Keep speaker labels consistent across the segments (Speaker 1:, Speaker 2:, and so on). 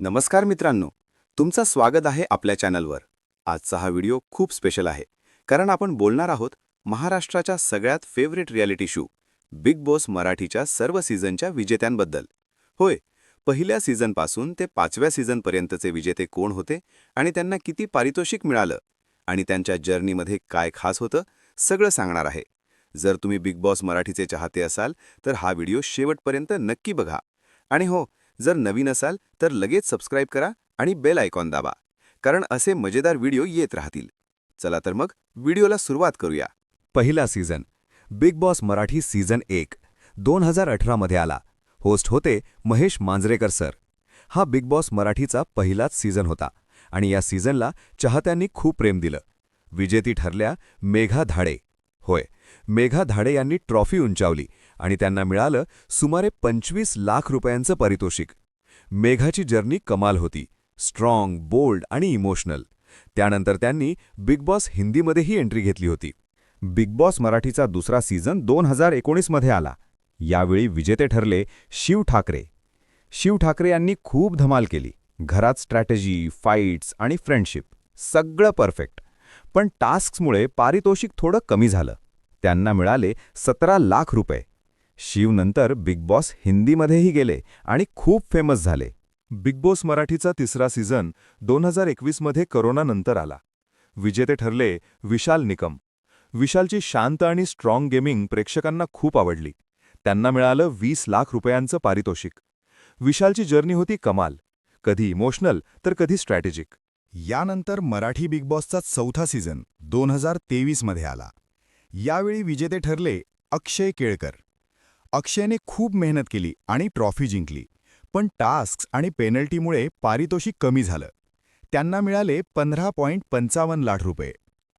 Speaker 1: नमस्कार मित्रांनो, तुमचं स्वागत आहे आपल्या चॅनलवर. आजचा हा व्हिडिओ खूप स्पेशल आहे, कारण आपण बोलणार आहोत महाराष्ट्राच्या सगळ्यात favourite reality show big boss मराठीच्या सर्व सीझनच्या विजेत्यांबद्दल. होय, पहिल्या सीझनपासून ते 5व्या सीझनपर्यंतचे विजेते कोण होते आणि त्यांना किती पारितोषिक मिळालं आणि त्यांच्या जर्नीमध्ये काय खास होतं, सगळं सांगणार आहे. जर तुम्ही बिग बॉस मराठीचे चाहते असाल तर हा व्हिडिओ शेवटपर्यंत नक्की बघा. आणि हो, जर नवीन असाल तर लगेच सबस्क्राईब करा आणि बेल आयकॉन दाबा, कारण असे मजेदार व्हिडिओ येत राहतील. चला तर मग व्हिडिओला सुरुवात करूया. पहिला season big boss Marathi season 1 2018 मध्ये आला. होस्ट होते महेश मांजरेकर सर. हा बिग बॉस मराठीचा पहिलाच सीझन होता आणि या सीझनला चाहत्यांनी खूप प्रेम दिलं. विजेती ठरल्या मेघा धाडे. होय, मेघा धाडे यांनी ट्रॉफी उंचावली आणि त्यांना मिळालं सुमारे 25 लाख रुपयांचं पारितोषिक. मेघाची जर्नी कमाल होती, स्ट्रॉंग, बोल्ड आणि इमोशनल. त्यानंतर त्यांनी बिग बॉस हिंदीमध्येही एंट्री घेतली होती. बिग बॉस मराठीचा दुसरा सीझन 2019 मध्ये आला. यावेळी विजेते ठरले शिव ठाकरे. शिव ठाकरे यांनी खूप धमाल केली. घरात स्ट्रॅटेजी, फाईट्स आणि फ्रेंडशिप सगळं परफेक्ट. पण टास्क्समुळे पारितोषिक थोडं कमी झालं. त्यांना मिळाले 17 लाख रुपये. शिव नंतर बिग बॉस हिंदीमध्येही गेले आणि खूप फेमस झाले.
Speaker 2: बिग बॉस मराठीचा तिसरा सीझन 2021 मध्ये करोनानंतर आला. विजेते ठरले विशाल निकम. विशालची शांत आणि स्ट्रॉंग गेमिंग प्रेक्षकांना खूप आवडली. त्यांना मिळालं 20 लाख रुपयांचं पारितोषिक. विशालची जर्नी होती कमाल, कधी इमोशनल तर कधी स्ट्रॅटेजिक.
Speaker 3: यानंतर मराठी बिग बॉसचा चौथा सीझन 2023 मध्ये आला. यावेळी विजेते ठरले अक्षय केळकर. अक्षयने खूप मेहनत केली आणि ट्रॉफी जिंकली, पण टास्क्स आणि पेनल्टीमुळे पारितोषिक कमी झालं. त्यांना मिळाले 15.55 लाख रुपये.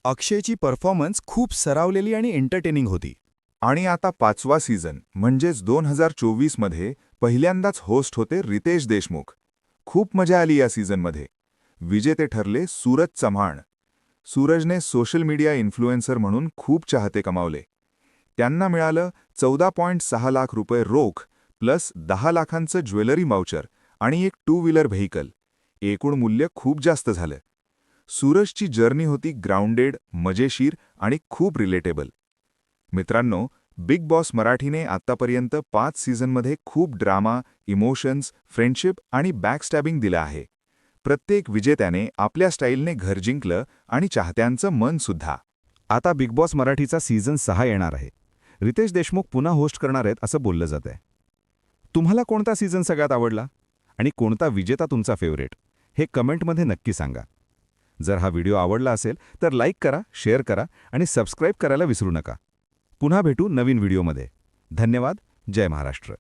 Speaker 3: अक्षयची परफॉर्मन्स खूप सरावलेली आणि एंटरटेनिंग होती.
Speaker 2: आणि आता पाचवा सीझन म्हणजेच 2024 मध्ये पहिल्यांदाच होस्ट होते रितेश देशमुख. खूप मजा आली या सीझनमध्ये. विजेते ठरले सूरज चव्हाण. सूरजने सोशल मीडिया इन्फ्लुएन्सर म्हणून खूप चाहते कमावले. त्यांना मिळालं 14.6 लाख रुपये रोख प्लस 10 लाखांचं ज्वेलरी माउचर आणि एक 2 व्हीलर व्हेकल. एकूण मूल्य खूप जास्त झालं. सूरजची जर्नी होती ग्राउंडेड, मजेशीर आणि खूप रिलेटेबल. मित्रांनो, बिग बॉस मराठीने आत्तापर्यंत 5 सीझनमध्ये खूप ड्रामा, इमोशन्स, फ्रेंडशिप आणि बॅकस्टॅबिंग दिलं आहे. प्रत्येक विजेत्याने आपल्या स्टाईलने घर जिंकलं आणि चाहत्यांचं मन सुद्धा.
Speaker 1: आता बिग बॉस मराठीचा सीझन 6 येणार आहे. रितेश देशमुख पुन्हा होस्ट करणार आहेत असं बोललं जात आहे. तुम्हाला कोणता सीझन सगळ्यात आवडला आणि कोणता विजेता तुमचा फेवरेट हे कमेंटमध्ये नक्की सांगा. जर हा व्हिडिओ आवडला असेल तर लाईक करा, शेअर करा आणि सबस्क्राईब करायला विसरू नका. पुन्हा भेटू नवीन व्हिडिओमध्ये. धन्यवाद. जय महाराष्ट्र.